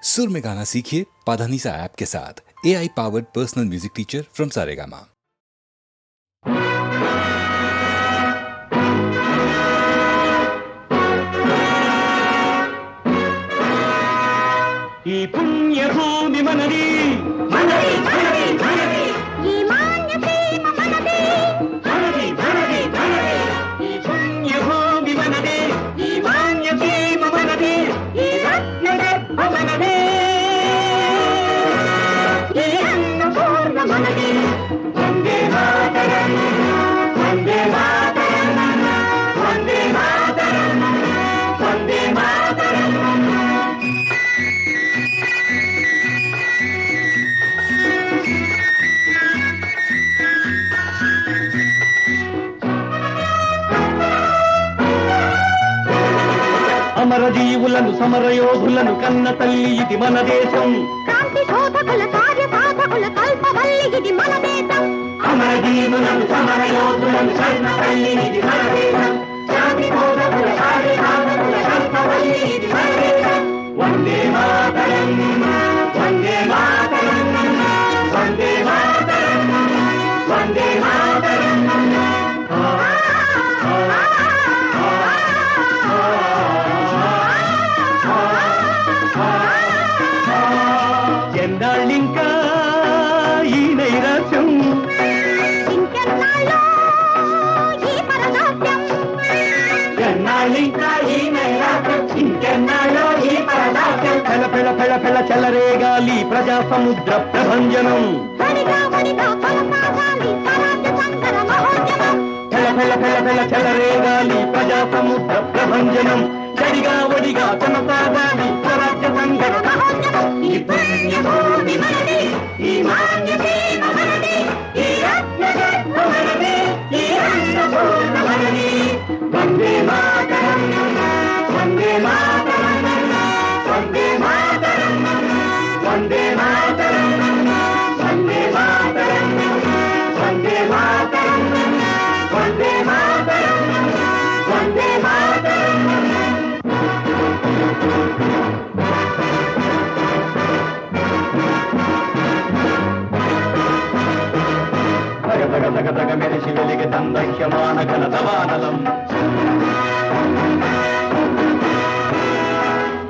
सुर में गाना सीखिए पाधानीसा ऐप के साथ। AI powered personal music teacher from Saregama. ఈ పుణ్యభూమి మనది మనది మనది మనది ఈ మాన్యసీమ మనది మనది మనది మనది ఈ పుణ్యభూమి మనది ఈ మాన్యసీమ మనది ఈ రత్నగర్భ మనది ఈ అన్నపూర్ణ మనది వందే మాతరం వందే మాతరం వందే మాతరం వందే మాతరం అమరజీవులను సమరయోధులను కన్న తల్లి ఇది మన దేశం క్రాంతి శోధకుల కార్య సాధకుల కల్పవల్లి ఇది మన దేశం అమరజీవులను సమరయోధులను కన్న తల్లి ఇది మన దేశం క్రాంతి శోధకుల కార్య సాధకుల కల్పవల్లి ఇది మన దేశం వందే మాతరం వందే మాతరం వందే మాతరం వందే మాతరం ఎన్నాళ్ళింకా ఈ నైరాశ్యం ఇంకెన్నాళ్ళో ఈ పరదాస్యం ఎన్నాళ్ళింకా ఈ నైరాశ్యం ఇంకెన్నాళ్ళో ఈ పరదాస్యం పెళ పెళ పెళ పెళ చెలరేగాలి ప్రజా సముద్ర ప్రభంజనం వడిగా వడిగా కొనసాగాలి స్వరాజ్య సంకర మహోద్యమం పెళ పెళ పెళ పెళ చెలరేగాలి ప్రజా సముద్ర ప్రభంజనం చడిగా వడిగా కొనసాగాలి స్వరాజ్య సంగర మహోద్యమం ఈ పుణ్యభూమి మనది ఈ మాన్యసీమ మనది ఈ రత్నగర్భ మనది ఈ అన్నపూర్ణ మనది వందే మాతరం వందే మాతరం వందే మాతరం వందే మాతరం వందే మాతరం వందే మాతరం వందే మాతరం వందే మాతరం భగ భగ భగ భగ మెరిసి వెలిగి దందహ్యమాన గణదవానలం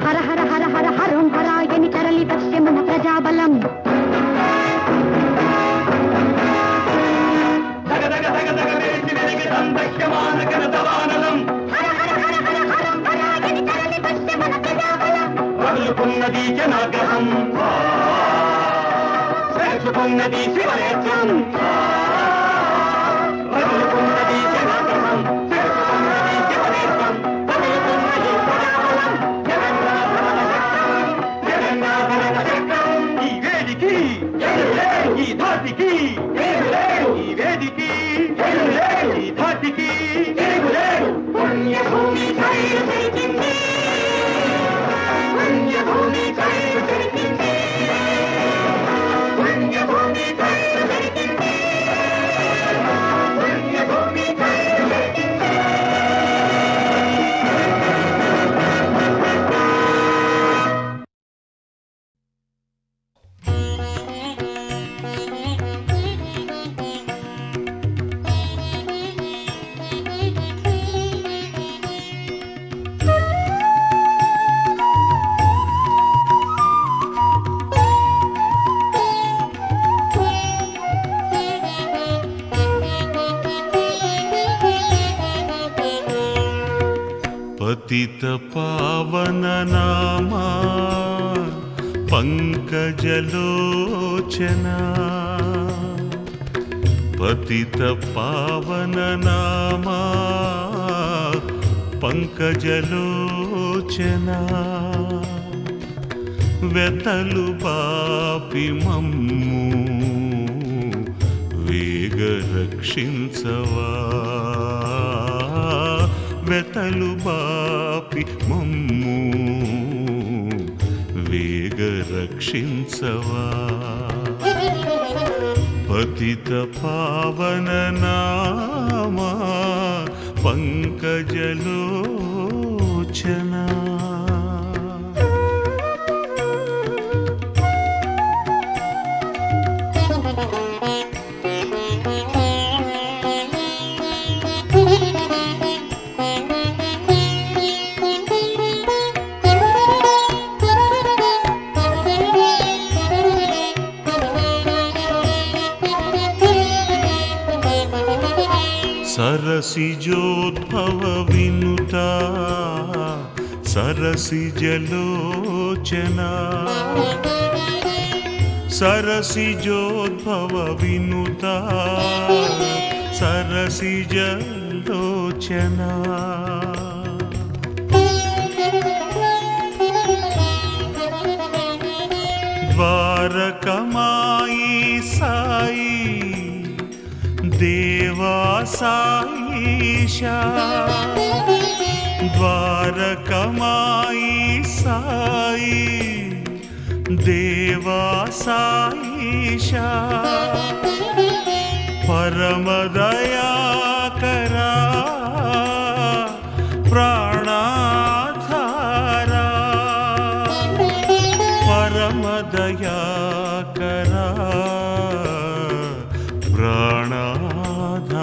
హర హర హర హర హరం హరాయని తరలి వచ్చే మన ప్రజాబలం దగ దగ దగ దగ మెరిసి వెలిగి దందహ్యమాన గణదవానలం హర హర హర హర హరం హరాయని తరలి వచ్చే మన ప్రజాబలం రగులుకున్నది జనాగ్రహం తెలుసుకున్నది శివనేత్రం రగులుకున్నది జనాగ్రహం తెలుసుకున్నది శివనేత్రం రగులుకున్నది ప్రజాబలం జగన్నాథరణ చక్రం ఈ వేదికి ఈ ధాటికి ఈ వేదికి ఈ ధాటికి పుణ్యభూమి ఖైరు దొరికింది పుణ్యభూమి ఖైరు దొరికింది పుణ్యభూమి ఖైరు దొరికింది పుణ్యభూమి ఖైరు దొరికింది पतित पावन नामा पंकजलोचना पतित पावन नामा पंकजलोचना వెతలు బాపి మమ్ము వేగ రక్షించవా వెతలు బాపి మమ్ము వేగ రక్షించవా పతిత పావన నామా పంకజలోచనా सरसिजोद्भव विनुता सरसिजलोचना सरसिजोद्भव विनुता सरसिजलोचना द्वारकमाई साई देवा साईशा द्वारकमाई साई देवा साईशा परमदया करा प्राणाधारा परमदया करा प्राणाधारा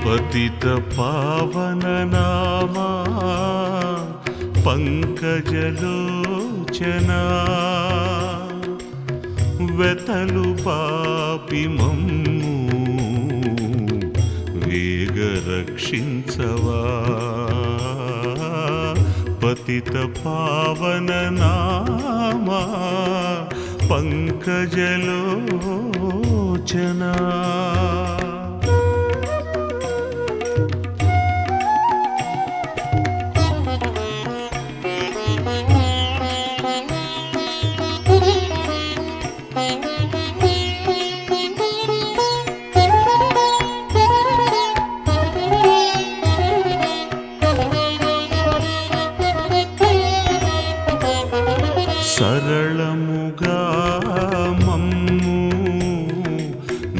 पतित पावन नामा पंकजलोचना వెతలు పాపి మమ్ము వేగ రక్షించవా పతిత పావన నామా పంకజలోచనా సరళముగా మమ్ము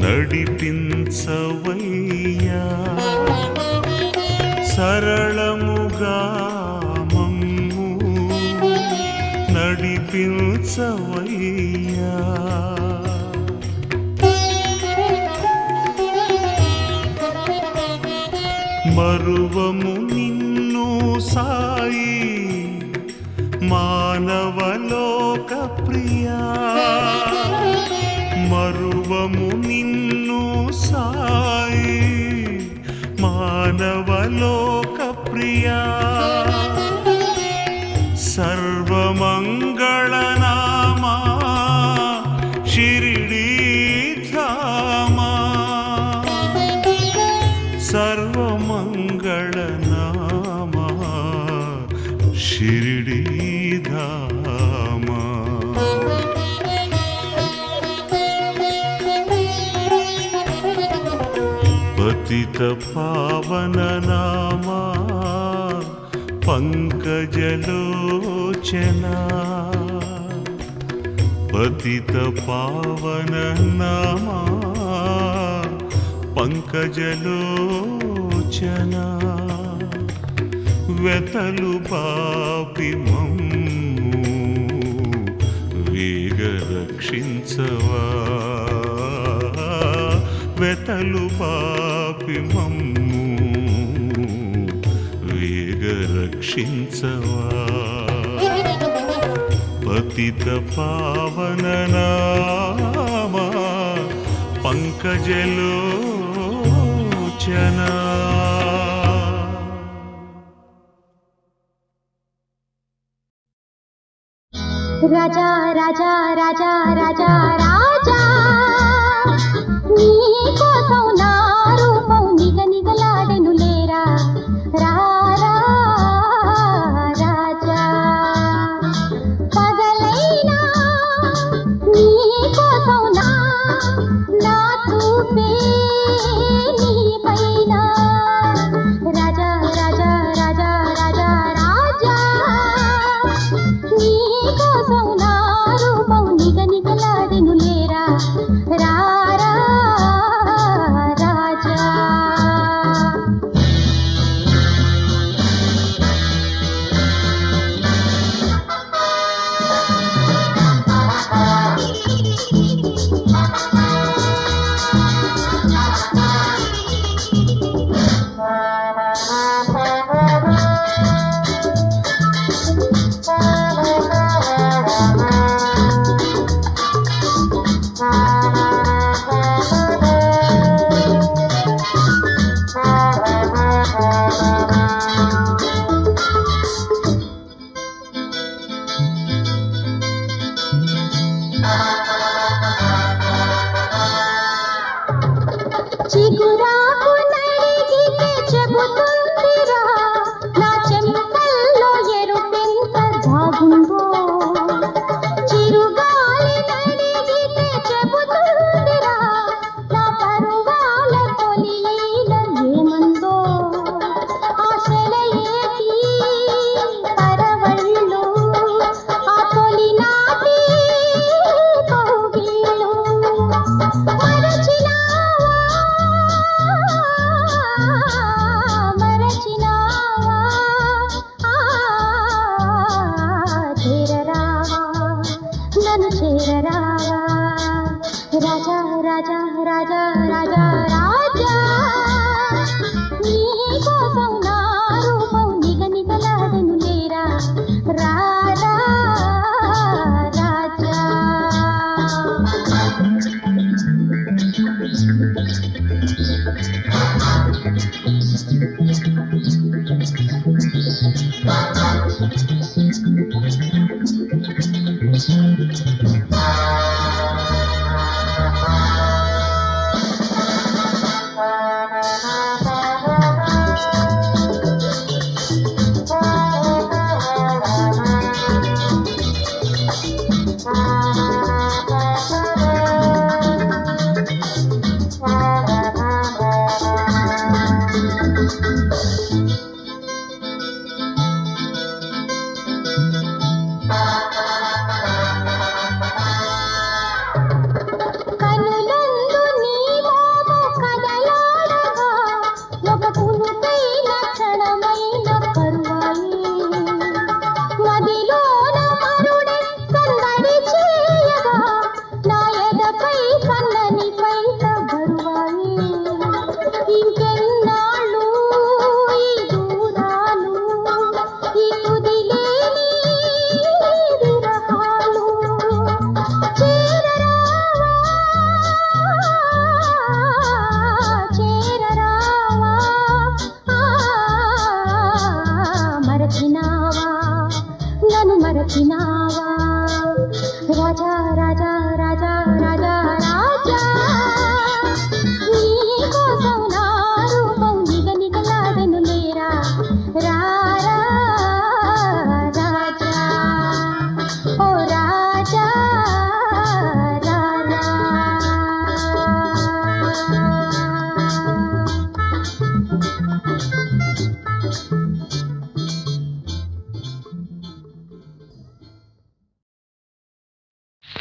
నడిపించవయ్యా సరళముగా మమ్ము నడిపించవయ్యా మరువము నిన్ను సాయి మానవలోక ప్రియా మరువము నిన్ను సాయి మానవలోక ప్రియా సర్వమంగళనామా షిరిడీ ధామా సర్వమంగళనామా షిరిడీ ధామా పతిత పావన నామా పంకజలోచనా పతిత పావన నామా పంకజలోచనా వెతలు పాపి మమ్ము వేగ రక్షించవా వెతలు పాపి మమ్ము వేగ రక్షించవా పతిత పావన నామా పంకజలోచనా రాజా రాజా రాజా రాజా రాజా నీ కోసం నా రూపం నిగనిగలాడెను లేరా రారా రాజా పగలైనా నీ కోసం నా చూపే నీ పైన రాజా రాజా రాజా రాజా రాజా నీ కోసం నా రూపం నిగనిగలాడెను లేరా రారా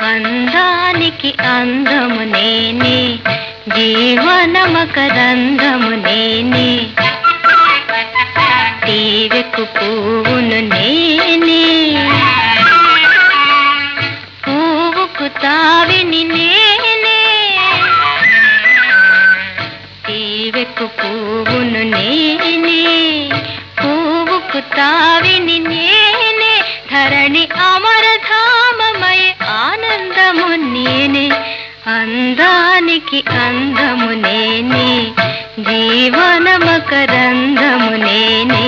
అందానికి అందము నేనే, జీవన మకరందము నేనే, తీవెకు పువ్వును నేనే, పువ్వుకు తావిని నేనే, తీవెకు పువ్వును నేనే, పువ్వుకు తావిని నేనే, ధరణి అమరధామమయ ఆనందము నేనే, అందానికి అందము నేనే, జీవన మకరందము నేనే.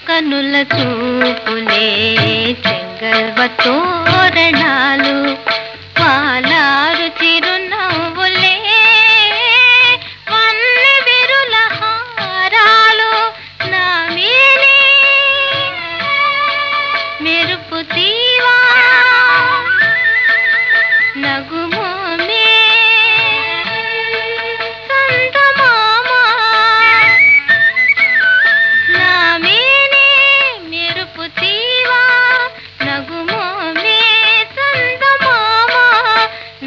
కనుల చూపులే చెంగల్వ తోరణాలు, పాలారు చిరునవ్వులే వన్నె విరుల హారాలు, నా మీనే మెరుపు తీవా నగుమోమే సంతమామా, నా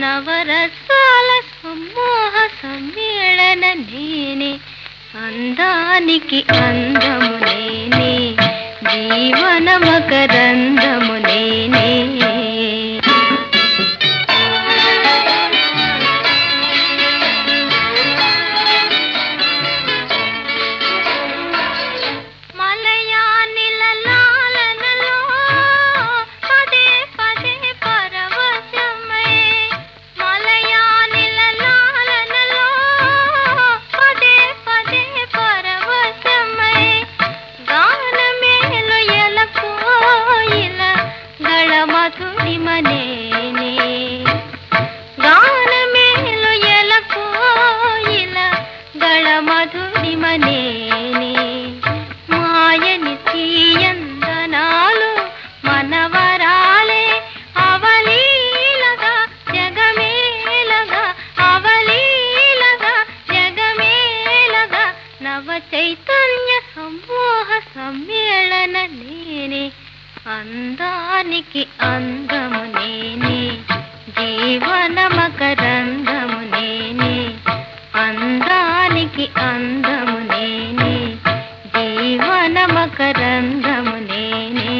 నవరసాల సమ్మోహ సమ్మేళన నేనే, అందానికి అందము నేనే, జీవన మకరందము నేనే. మాయని తీయందనాలు మనవరాలే అవలీలగా జగమేలగా, అవలీలగా జగమేలగా, నవ చైతన్య సమ్మోహ సమ్మేళన నేనే, అందానికి అందము నేనే, జీవన మకరందము నేనే, అందానికి అందము నేనే, జీవన మకరందము నేనే.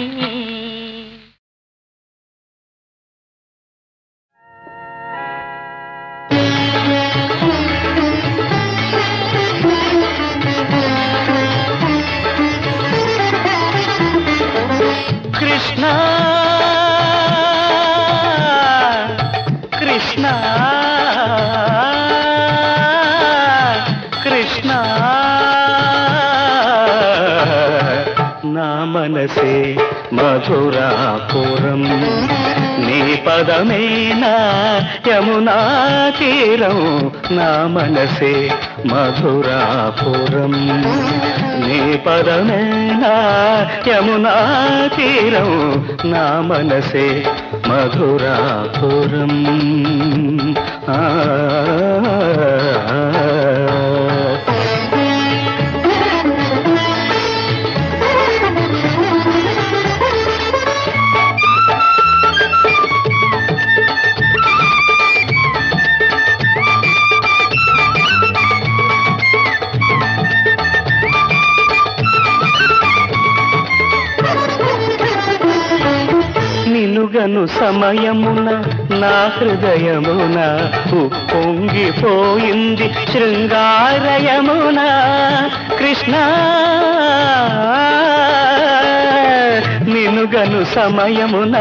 కృష్ణ కృష్ణ మనసే మధురాపురం నీ పదమేనా యమునా తీరం నా మనసే మధురాపురం నీ పదమేనా యమునా తీరం నా మనసే మధురాపురం నిలుగను సమయమున నా హృదయమున ఉప్పొంగిపోయింది శృంగారయమున కృష్ణ నిలుగను సమయమున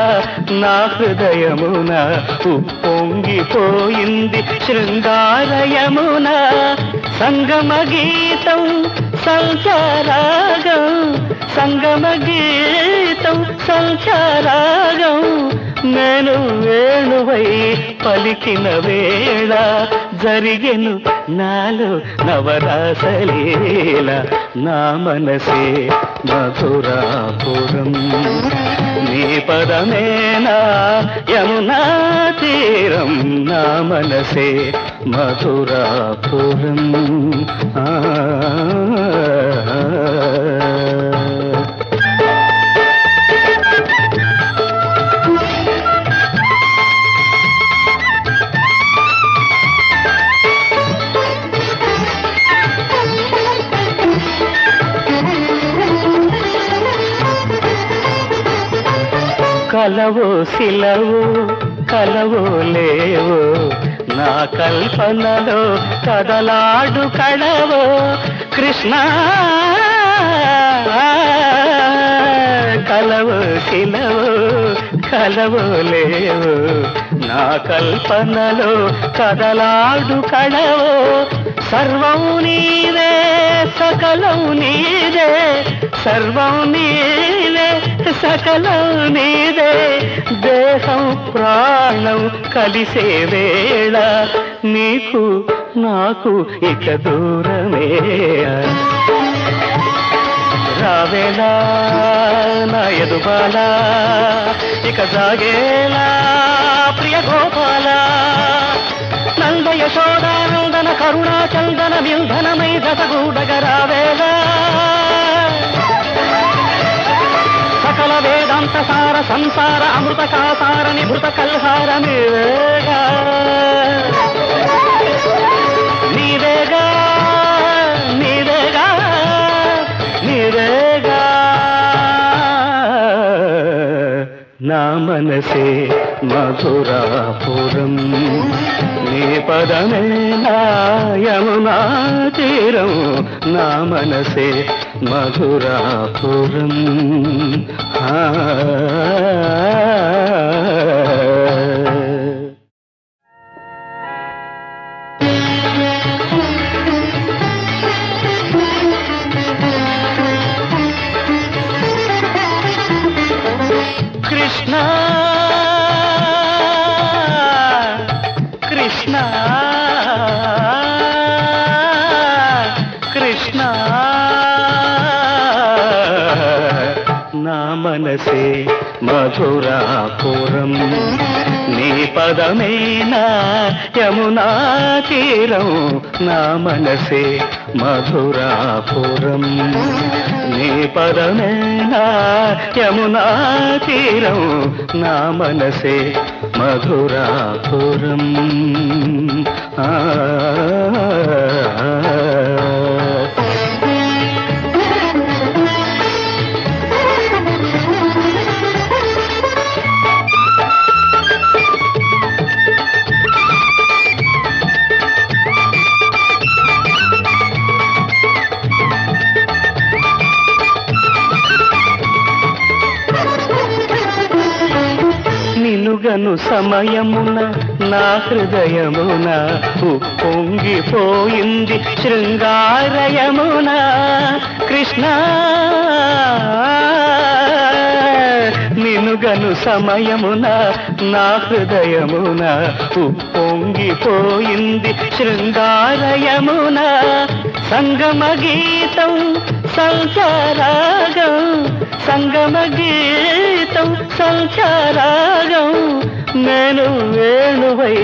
నా హృదయమున ఉప్పొంగిపోయింది శృంగారయమున సంగమ గీతం సంచారాగం సంగమ గీతం సంచారాగం నేను వేణువై పలికిన వేళ జరిగెను నాలో నవరాసలీల నా మనసే మధురాపురం నీ పదమేనా యమునా తీరం నా మనసే మధురాపురం కలవో శిలవో కలవో లేవో నా కల్పనలో కదలాడు కళవో కృష్ణ కలవో శిలవో కలవో లేవో నా కల్పనలో కదలాడు కళవో సర్వం నీవే సకలం నీదే సర్వం నీవే సకలం నీదే దేహం ప్రాణం కలిసే వేళ నీకు నాకు ఇక దూరమే రావేలా నా ఎదుబాల ఇక జాగేలా ప్రియ గోపాల నంద యశోదానందన కరుణా చందన మిల్ధనమై దశగూడగరావేలా సకల వేదాంత సార సంసార అమృత కాసార నిభృత కల్హార నీవేగా నీవేగా నీవేగా నీవేగా నా మనసే మధురాపురం నీ పదమేనా యమునా తీరం నా మనసే మధురాపురం కృష్ణ కృష్ణ కృష్ణ నా మనసే మధురాపురం నీ పదమేనా యమునా తీరం నా మనసే మధురాపురం నీ పదమేనా యమునా తీరం నా మనసే మధురాపురం నినుగను సమయమున నా హృదయమున ఉప్పొంగిపోయింది శృంగారయమున కృష్ణ నినుగను సమయమున నా హృదయమున ఉప్పొంగిపోయింది శృంగారయమున సంగమ గీతం సంచారాగం సంగమ గీతం సంచారాగం నేను వేణువై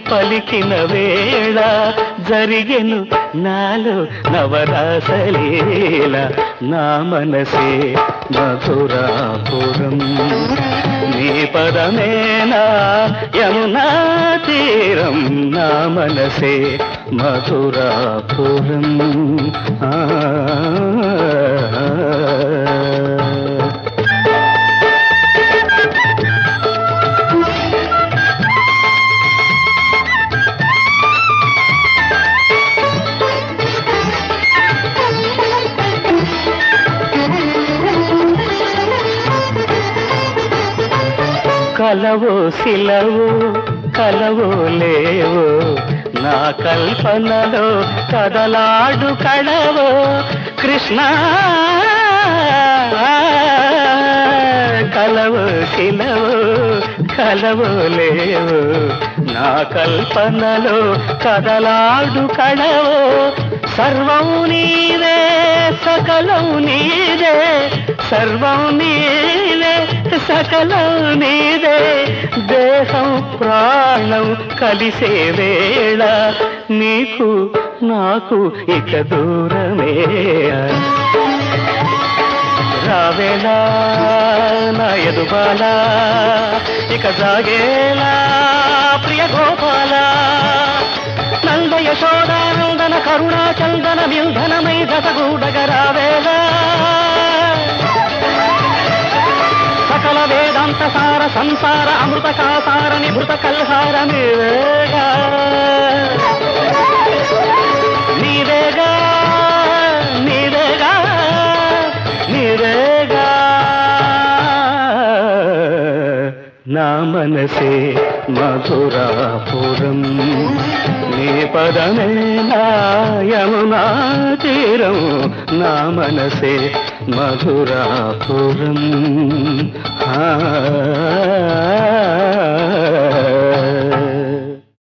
పలికిన వేళ జరిగెను నాలో నవరాసలీల నా మనసే మధురాపురం నీ పదమేనా యమునా తీరం నా మనసే మధురాపురం కలవో శిలవో కలవో లేవో నా కల్పనలో కదలాడు కళవో కృష్ణ కలవో శిలవో కలవో లేవో నా కల్పనలో కదలాడు కళవో సర్వం నీవే సకలం నీదే సర్వం నీవే సకలం నీదే దేహం ప్రాణం కలిసే వేళ నీకు నాకు ఇక దూరమే రావేలా నా ఎదుబాల ఇక జాగేలా ప్రియ గోపాల నంద యశోదానందన కరుణా చందన మిల్ధనమై దశగూడగరావేలా సకల వేదాంత సార సంసార అమృత కాసార నిభృత కల్హార నీవేగా నీవేగా నీవేగా నీవేగా నా మనసే మధురాపురం నీ పదమే నా యమునా తీరం నా మనసే మధురాపురం